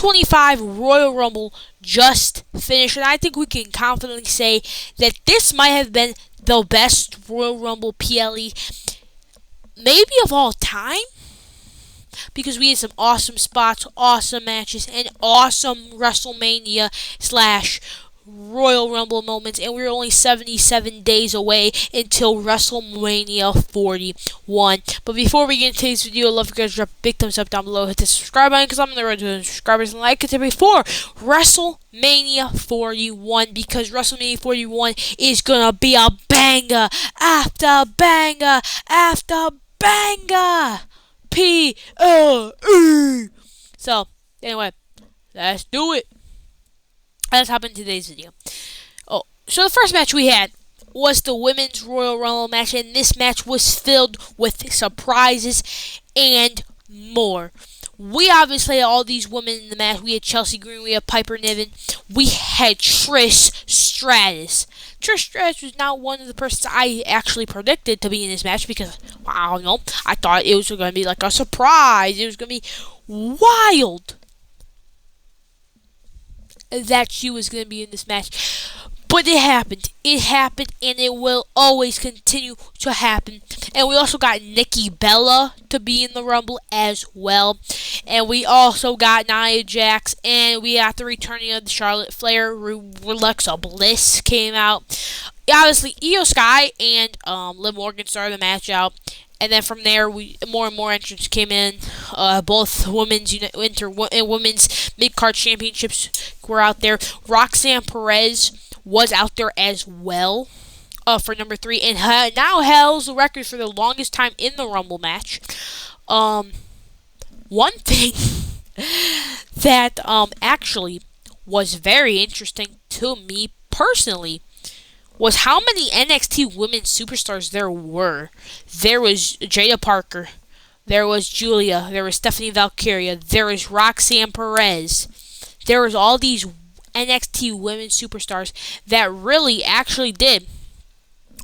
2025 Royal Rumble just finished, and I think we can confidently say that this might have been the best Royal Rumble PLE, maybe of all time, because we had some awesome spots, awesome matches, and awesome WrestleMania slash Royal Rumble moments, and we're only 77 days away until WrestleMania 41. But before we get into today's video, I'd love for you guys to drop a big thumbs up down below, hit the subscribe button, because I'm on the road to subscribers, and like I said before, WrestleMania 41, because WrestleMania 41 is gonna be a banger after banger after banger. PLE. So, anyway, let's do it. Let's hop into today's video. So the first match we had was the Women's Royal Rumble match, and this match was filled with surprises and more. We obviously had all these women in the match. We had Chelsea Green, we had Piper Niven, we had Trish Stratus. Trish Stratus was not one of the persons I actually predicted to be in this match because, I don't know, I thought it was going to be like a surprise. It was going to be wild that she was going to be in this match. But it happened. It happened, and it will always continue to happen. And we also got Nikki Bella to be in the Rumble as well. And we also got Nia Jax, and we got the returning of the Charlotte Flair. Alexa Bliss came out. Obviously, Io Sky and Liv Morgan started the match out. And then from there, more and more entrants came in. Both women's women's mid-card championships were out there. Roxanne Perez was out there as well for number 3, and now holds the record for the longest time in the Rumble match. One thing that actually was very interesting to me personally was how many NXT women's superstars there were. There was Jada Parker, there was Julia, there was Stephanie Valkyria, there was Roxanne Perez. There was all these NXT women's superstars that really actually did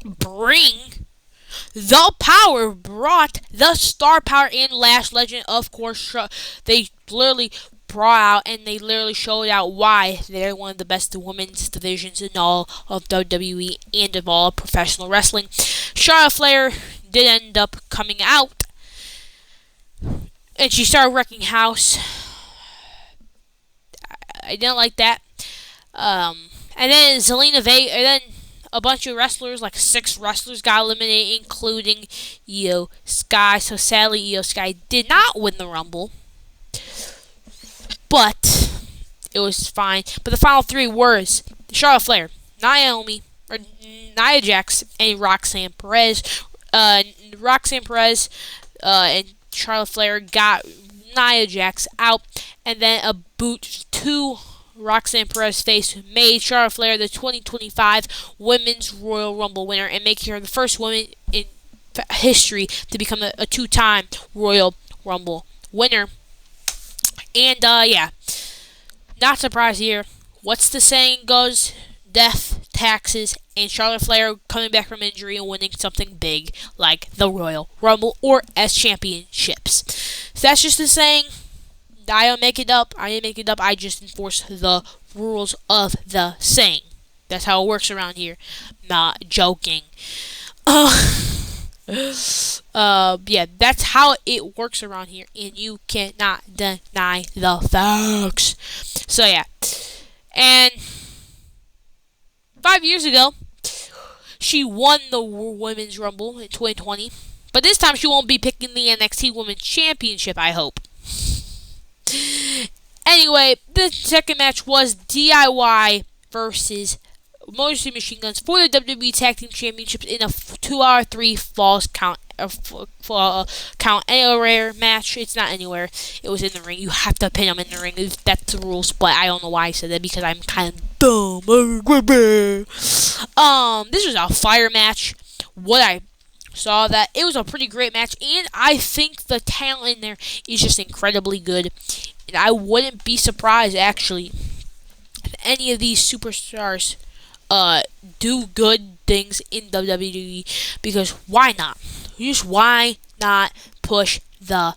bring the power, brought the star power in Lash Legend. Of course, they literally brought out and they literally showed out why they're one of the best women's divisions in all of WWE and of all professional wrestling. Charlotte Flair did end up coming out, and she started wrecking house. I didn't like that. And then Zelina Vega, and then a bunch of wrestlers, like 6 wrestlers, got eliminated, including Io Sky. So sadly, Io Sky did not win the Rumble, but it was fine. But the final 3 were Charlotte Flair, Nia Jax, and Roxanne Perez. Roxanne Perez and Charlotte Flair got Nia Jax out, and then a boot to Roxanne Perez's face made Charlotte Flair the 2025 Women's Royal Rumble winner, and making her the first woman in history to become a 2-time Royal Rumble winner. And yeah, not surprised here. What's the saying goes? Death, taxes, and Charlotte Flair coming back from injury and winning something big like the Royal Rumble or as championships. So that's just the saying. I don't make it up. I didn't make it up. I just enforce the rules of the saying. That's how it works around here. Not joking. Yeah, that's how it works around here, and you cannot deny the facts. So yeah, and 5 years ago, she won the Women's Rumble in 2020, but this time she won't be picking the NXT Women's Championship, I hope. Anyway, the second match was DIY versus Motor City Machine Guns for the WWE Tag Team Championships in a 2-3 falls count anywhere match. It's not anywhere. It was in the ring. You have to pin them in the ring. That's the rules, but I don't know why I said that because I'm kind of dumb. This was a fire match. What I saw that it was a pretty great match, and I think the talent in there is just incredibly good. And I wouldn't be surprised actually if any of these superstars do good things in WWE, because why not? Just why not push the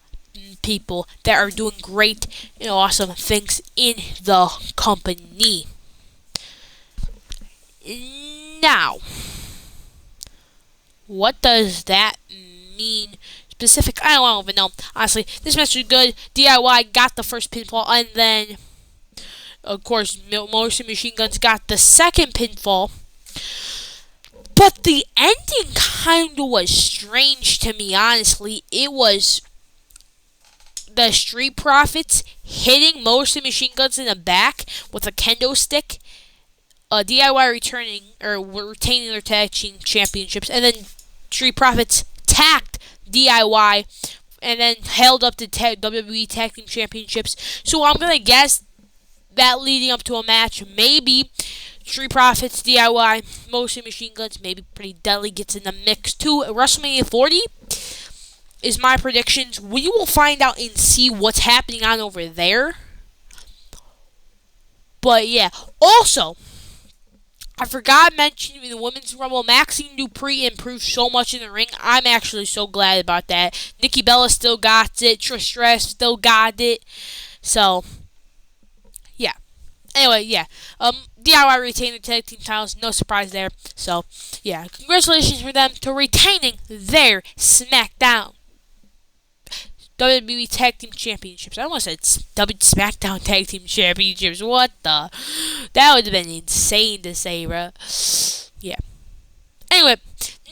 people that are doing great and awesome things in the company. Now, what does that mean specific? I don't even know. Honestly, this match was good. DIY got the first pinfall, and then, of course, Motion Machine Guns got the second pinfall. But the ending kind of was strange to me, honestly. It was the Street Profits hitting Motion Machine Guns in the back with a kendo stick. DIY retaining their tag team championships, and then Street Profits tacked DIY and then held up the WWE Tag Team Championships. So I'm gonna guess that leading up to a match, maybe Street Profits, DIY, Motion Machine Guns, maybe Pretty Deadly gets in the mix too. WrestleMania 40 is my predictions. We will find out and see what's happening on over there. But yeah, also, I forgot mentioning in the Women's Rumble, Maxine Dupree improved so much in the ring. I'm actually so glad about that. Nikki Bella still got it. Trish Stratus still got it. So, yeah. Anyway, yeah. DIY retained their tag team titles. No surprise there. So, yeah. Congratulations for them to retaining their SmackDown WWE Tag Team Championships. I almost said SmackDown Tag Team Championships. What the? That would have been insane to say, bro. Yeah. Anyway,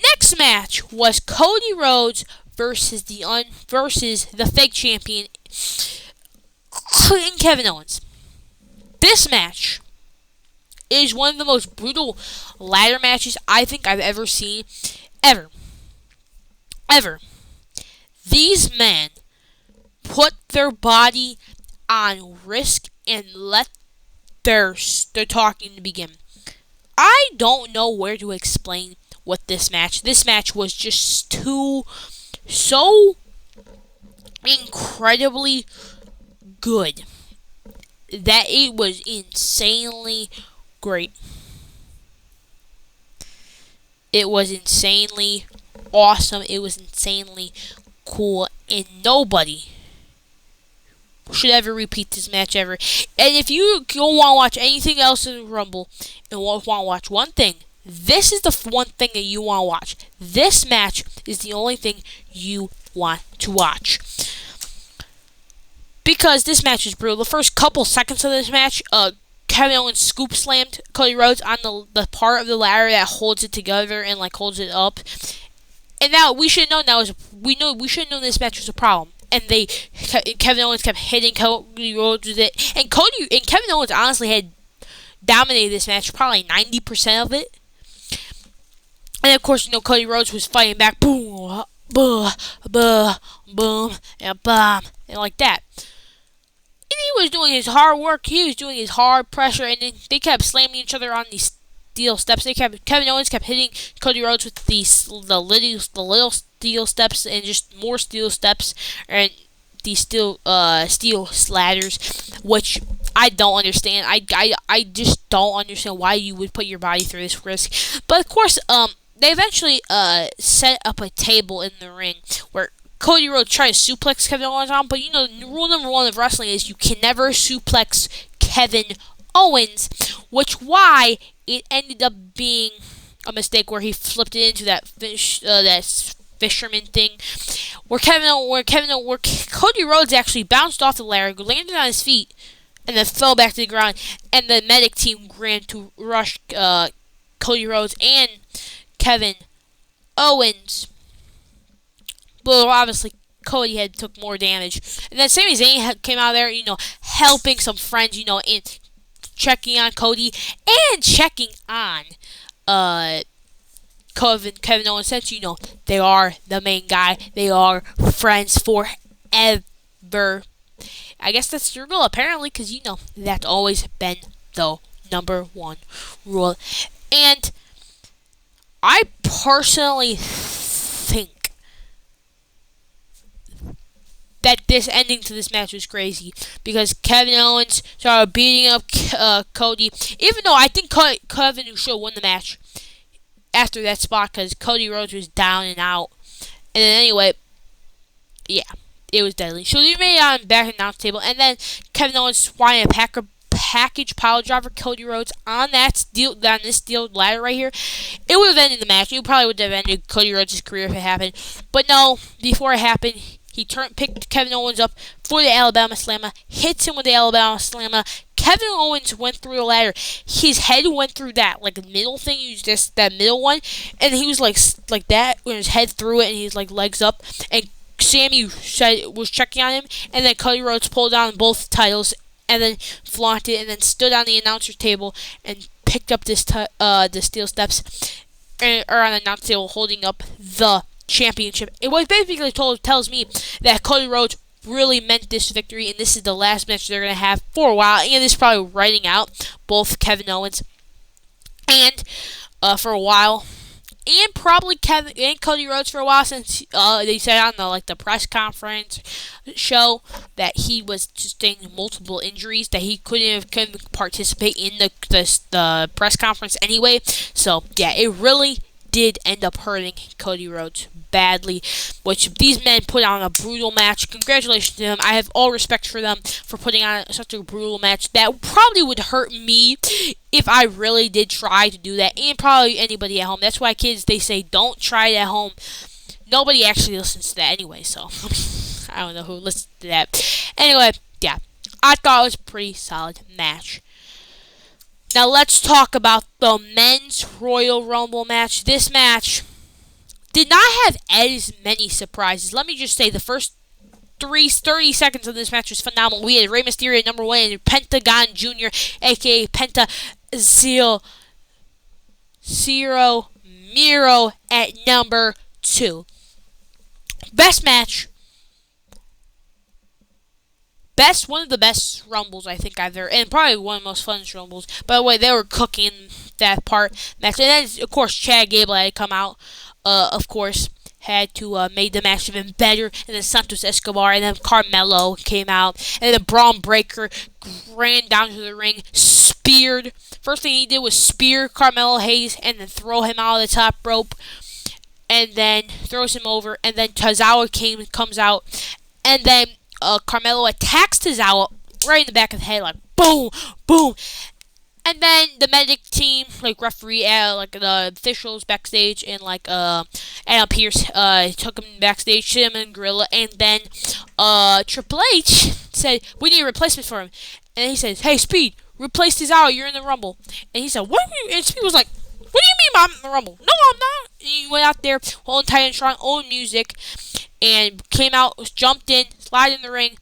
next match was Cody Rhodes versus the fake champion, Kevin Owens. This match is one of the most brutal ladder matches I think I've ever seen. Ever. These men put their body on risk and let their talking to begin. I don't know where to explain what this match. This match was just so incredibly good that it was insanely great. It was insanely awesome. It was insanely cool, and nobody should ever repeat this match ever. And if you don't want to watch anything else in the Rumble and want to watch one thing, this is the one thing that you want to watch. This match is the only thing you want to watch. Because this match is brutal. The first couple seconds of this match, Kevin Owens scoop slammed Cody Rhodes on the part of the ladder that holds it together and holds it up. And now we should have known we should have known this match was a problem. And Kevin Owens kept hitting Cody Rhodes with it. And Kevin Owens honestly had dominated this match, probably 90% of it. And of course, Cody Rhodes was fighting back, boom, boom, boom, boom, and bam, and like that. And he was doing his hard work. He was doing his hard pressure, and then they kept slamming each other on these steel steps. Kevin Owens kept hitting Cody Rhodes with the little steel steps and just more steel steps and these steel ladders, which I don't understand. I just don't understand why you would put your body through this risk. But of course, they eventually set up a table in the ring where Cody Rhodes tried to suplex Kevin Owens on, but rule number one of wrestling is you can never suplex Kevin Owens, which it ended up being a mistake where he flipped it into that fisherman thing, where Cody Rhodes actually bounced off the ladder, landed on his feet, and then fell back to the ground, and the medic team ran to rush Cody Rhodes and Kevin Owens. But obviously, Cody had took more damage. And then Sami Zayn came out there, helping some friends, in checking on Cody and checking on Kevin Owens, since they are the main guy. They are friends forever. I guess that's the rule, apparently, because that's always been the number one rule. And I personally think that this ending to this match was crazy because Kevin Owens started beating up Cody, even though I think Kevin should have won the match after that spot because Cody Rhodes was down and out. And then anyway, yeah, it was deadly. So they made it on back of the announce table, and then Kevin Owens swatting a package pile driver Cody Rhodes on this steel ladder right here. It would have ended the match. It probably would have ended Cody Rhodes' career if it happened. But no, before it happened, he picked Kevin Owens up for the Alabama Slammer, hits him with the Alabama Slammer. Kevin Owens went through the ladder. His head went through that middle thing. He was just that middle one, and he was like that with his head through it, and he's legs up. And Sammy was checking on him, and then Cody Rhodes pulled down both titles, and then flaunted, and then stood on the announcer's table and picked up the steel steps, or on the announce table, holding up the championship. It was basically tells me that Cody Rhodes really meant this victory, and this is the last match they're going to have for a while, and this is probably writing out both Kevin Owens and for a while, and probably Kevin and Cody Rhodes for a while, since they said on the press conference show that he was sustaining multiple injuries, that he couldn't participate in the press conference anyway. So yeah, it really did end up hurting Cody Rhodes badly, which these men put on a brutal match. Congratulations to them. I have all respect for them for putting on such a brutal match that probably would hurt me if I really did try to do that, and probably anybody at home. That's why kids, they say don't try it at home. Nobody actually listens to that anyway, so I don't know who listens to that. Anyway, yeah, I thought it was a pretty solid match. Now let's talk about the men's Royal Rumble match. This match did not have as many surprises. Let me just say the first 30 seconds of this match was phenomenal. We had Rey Mysterio at number 1 and Pentagon Jr., a.k.a. Penta Zero Miro at number 2. Best match. One of the best Rumbles I think I've ever, and probably one of the most fun Rumbles. By the way, they were cooking that match, and then of course Chad Gable had to come out. Of course, had to made the match even better, and then Santos Escobar, and then Carmelo came out, and then Braun Breaker ran down to the ring, speared. First thing he did was spear Carmelo Hayes, and then throw him out of the top rope, and then throws him over, and then Tozawa comes out, and then Carmelo attacks Tozawa right in the back of the head, boom, boom. And then the medic team, referee, the officials backstage, and Adam Pearce took him backstage, Cinnamon and Gorilla, and then Triple H said, "We need a replacement for him." And he says, "Hey, Speed, replace Tozawa. You're in the Rumble." And he said, "What?" And Speed was like, "What do you mean I'm in the Rumble?" "No, I'm not." And he went out there, holding tight and strong, old music, and came out, jumped in, slid in the ring,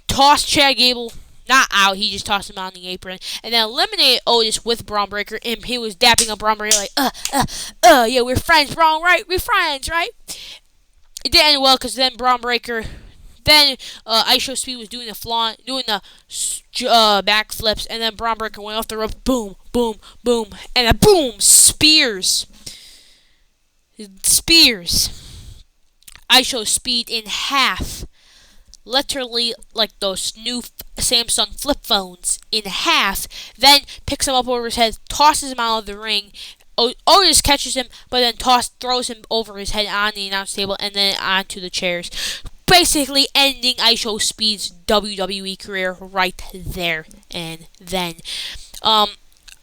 tossed Chad Gable. Not out, he just tossed him on the apron, and then eliminated Otis with Braun Breaker, and he was dapping up Braun Breaker yeah, we're friends, Braun, right? We're friends, right? It didn't end well, because then Braun Breaker, then ISO Speed was doing the flaunt, doing the backflips, and then Braun Breaker went off the rope, boom, boom, boom, and then boom, spears. ISO Speed in half. Literally like those new Samsung flip phones, in half, then picks him up over his head, tosses him out of the ring. Otis catches him, but then throws him over his head on the announce table and then onto the chairs. Basically ending ISO Speed's WWE career right there and then.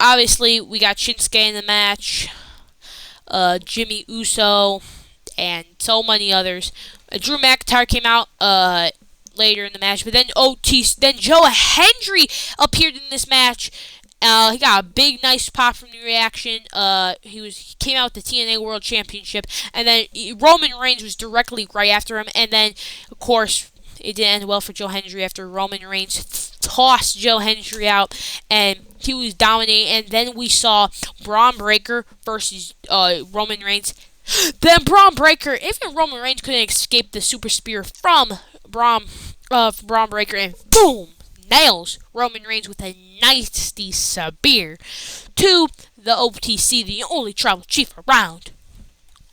Obviously, we got Shinsuke in the match, Jimmy Uso, and so many others. Drew McIntyre came out later in the match, but then Joe Hendry appeared in this match. He got a big, nice pop from the reaction. He came out with the TNA World Championship, and then Roman Reigns was directly right after him. And then, of course, it didn't end well for Joe Hendry after Roman Reigns tossed Joe Hendry out, and he was dominating. And then we saw Braun Breaker versus Roman Reigns. Then Braun Breaker, even Roman Reigns couldn't escape the super spear from Braun Breaker, and boom, nails Roman Reigns with a nasty spear to the OTC, the only tribal chief around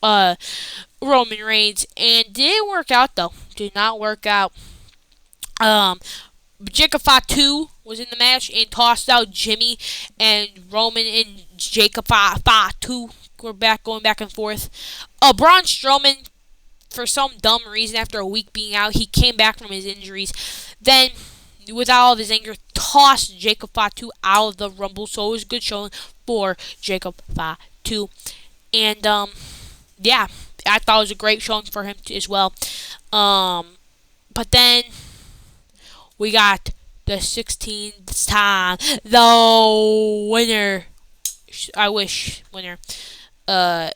Roman Reigns, and didn't work out though. Did not work out. Jacob Fatu was in the match and tossed out Jimmy, and Roman and Jacob Fatu were going back and forth. Braun Strowman for some dumb reason, after a week being out, he came back from his injuries. Then, without all of his anger, tossed Jacob Fatu out of the Rumble. So it was a good showing for Jacob Fatu. And, yeah, I thought it was a great showing for him as well. But then we got the 16th time, the winner. I wish winner. Then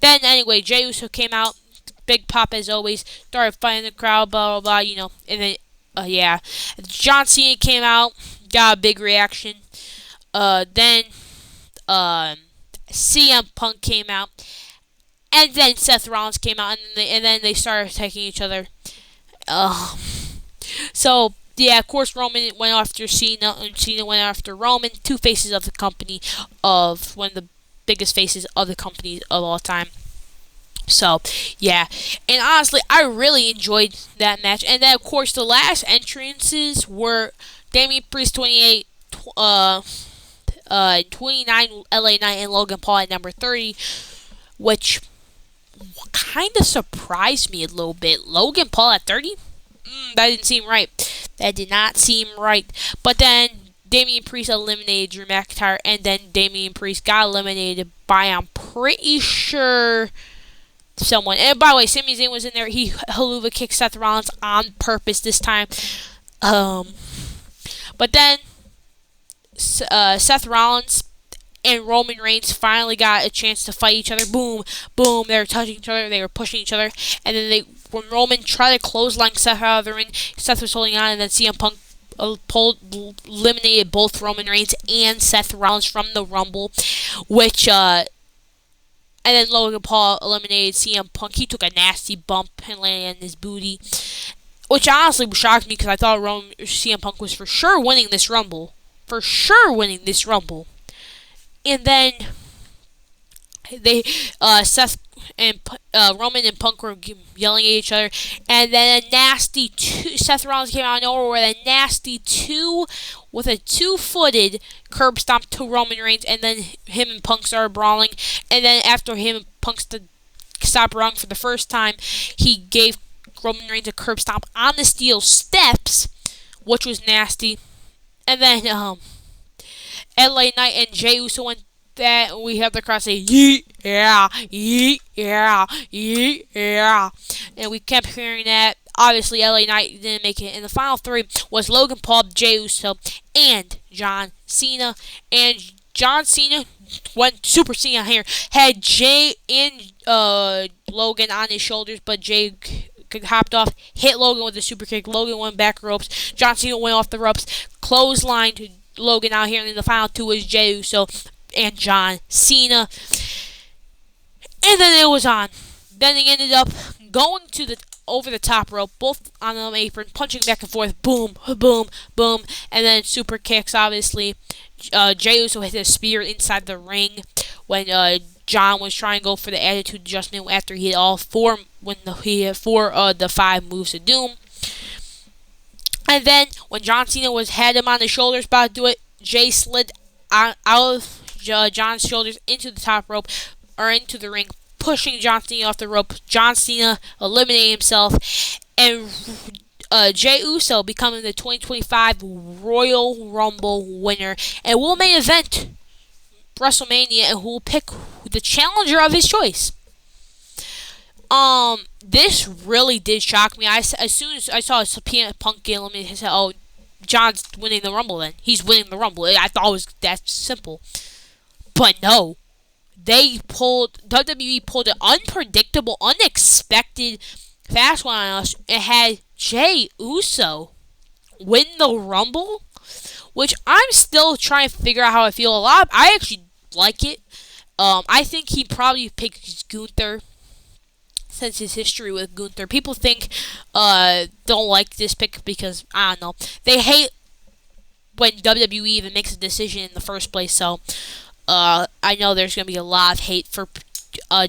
anyway, Jey Uso came out, big pop as always, started fighting the crowd, blah blah blah, and then yeah, John Cena came out, got a big reaction. Then CM Punk came out, and then Seth Rollins came out, and then they started attacking each other. So yeah, of course Roman went after Cena, and Cena went after Roman, two faces of the company, of one of the biggest faces of the company of all time. So, yeah. And honestly, I really enjoyed that match. And then, of course, the last entrances were Damian Priest 28, 29 LA Knight, and Logan Paul at number 30, which kind of surprised me a little bit. Logan Paul at 30? That didn't seem right. That did not seem right. But then Damian Priest eliminated Drew McIntyre, and then Damian Priest got eliminated by, I'm pretty sure, someone. And by the way, Sami Zayn was in there. He haluva kicked Seth Rollins on purpose this time. But then Seth Rollins and Roman Reigns finally got a chance to fight each other. Boom, boom. They were touching each other. They were pushing each other. And then when Roman tried to clothesline Seth out of the ring, Seth was holding on, and then CM Punk eliminated both Roman Reigns and Seth Rollins from the Rumble, which and then Logan Paul eliminated CM Punk. He took a nasty bump and landed on his booty, which honestly shocked me because I thought CM Punk was for sure winning this Rumble. For sure winning this Rumble. And then Seth and Roman and Punk were yelling at each other, and then a nasty Seth Rollins came out of nowhere with a nasty with a two-footed curb stomp to Roman Reigns, and then him and Punk started brawling, and then after him and Punk stopped brawling for the first time, he gave Roman Reigns a curb stomp on the steel steps, which was nasty, and then LA Knight and Jey Uso went that, we have the crowd say, yeet, yeah, yeet, yeah, yeet, yeah. And we kept hearing that. Obviously, LA Knight didn't make it. And the final three was Logan Paul, Jey Uso, and John Cena. And John Cena went Super Cena here. Had Jey and Logan on his shoulders, but Jey hopped off, hit Logan with a super kick. Logan went back ropes. John Cena went off the ropes, clotheslined Logan out here. And then the final two was Jey Uso and John Cena. And then it was on. Then they ended up going to the over the top rope, both on the apron, punching back and forth, boom, boom, boom, and then super kicks, obviously. Jey Uso hit a spear inside the ring when John was trying to go for the attitude adjustment after he hit all four, he hit four of the 5 moves of doom. And then when John Cena had him on the shoulders about to do it, Jey slid out of John's shoulders into the top rope, or into the ring, pushing John Cena off the rope. John Cena eliminated himself, and Jey Uso becoming the 2025 Royal Rumble winner, and will main event WrestleMania, and who will pick the challenger of his choice. This really did shock me. As soon as I saw CM Punk get eliminated, I said, "Oh, John's winning the Rumble. Then he's winning the Rumble." I thought it was that simple. But no, WWE pulled an unpredictable, unexpected fast one on us and had Jey Uso win the Rumble, which I'm still trying to figure out how I feel. I actually like it. I think he probably picks Gunther since his history with Gunther. People don't like this pick because, I don't know, they hate when WWE even makes a decision in the first place, so I know there's going to be a lot of hate for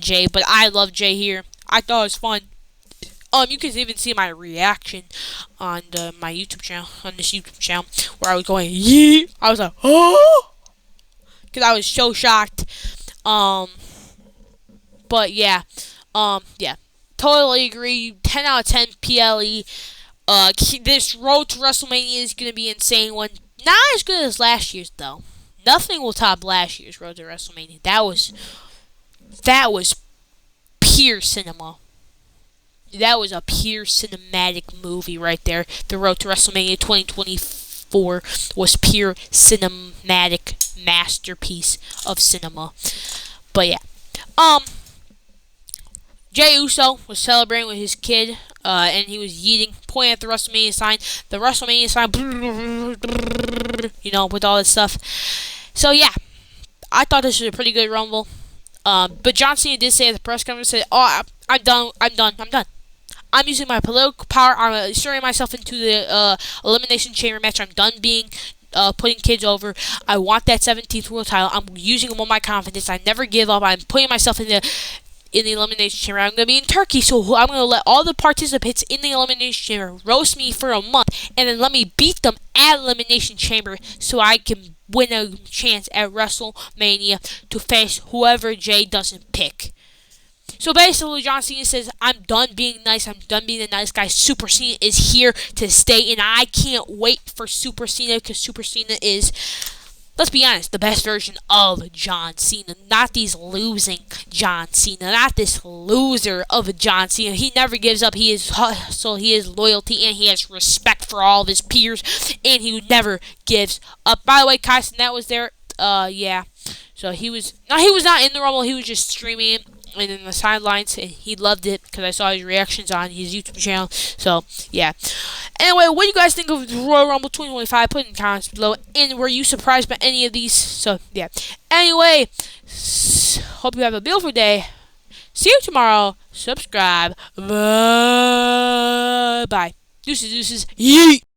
Jey, but I love Jey here. I thought it was fun. You can even see my reaction on my YouTube channel, where I was going, yee! I was like, oh! Because I was so shocked. But yeah. Yeah. totally agree. 10 out of 10 PLE. This road to WrestleMania is going to be insane one. Not as good as last year's, though. Nothing will top last year's road to WrestleMania. That was pure cinema. That was a pure cinematic movie right there. The road to WrestleMania 2024 was pure cinematic masterpiece of cinema. But yeah, Jey Uso was celebrating with his kid, and he was yeeting, pointing at the WrestleMania sign. The WrestleMania sign, with all this stuff. So yeah, I thought this was a pretty good Rumble. But John Cena did say at the press conference, I'm done. I'm using my political power. I'm inserting myself into the Elimination Chamber match. I'm done being putting kids over. I want that 17th world title. I'm using them on my confidence. I never give up. I'm putting myself in the Elimination Chamber. I'm going to be in Turkey, so I'm going to let all the participants in the Elimination Chamber roast me for a month, and then let me beat them at Elimination Chamber so I can win a chance at WrestleMania to face whoever Jay doesn't pick. So basically, John Cena says, I'm done being nice. I'm done being the nice guy. Super Cena is here to stay, and I can't wait for Super Cena because Super Cena is, let's be honest, the best version of John Cena. Not these losing John Cena. Not this loser of a John Cena. He never gives up. He is hustle. He has loyalty, and he has respect for all of his peers, and he never gives up. By the way, Kai Cenat was there. Yeah. So he was not in the Rumble. He was just streaming it. And in the sidelines, and he loved it because I saw his reactions on his YouTube channel. So, yeah. Anyway, what do you guys think of the Royal Rumble 2025? Put in the comments below. And were you surprised by any of these? So, yeah. Anyway, hope you have a beautiful day. See you tomorrow. Subscribe. Bye. Deuces. Yeet.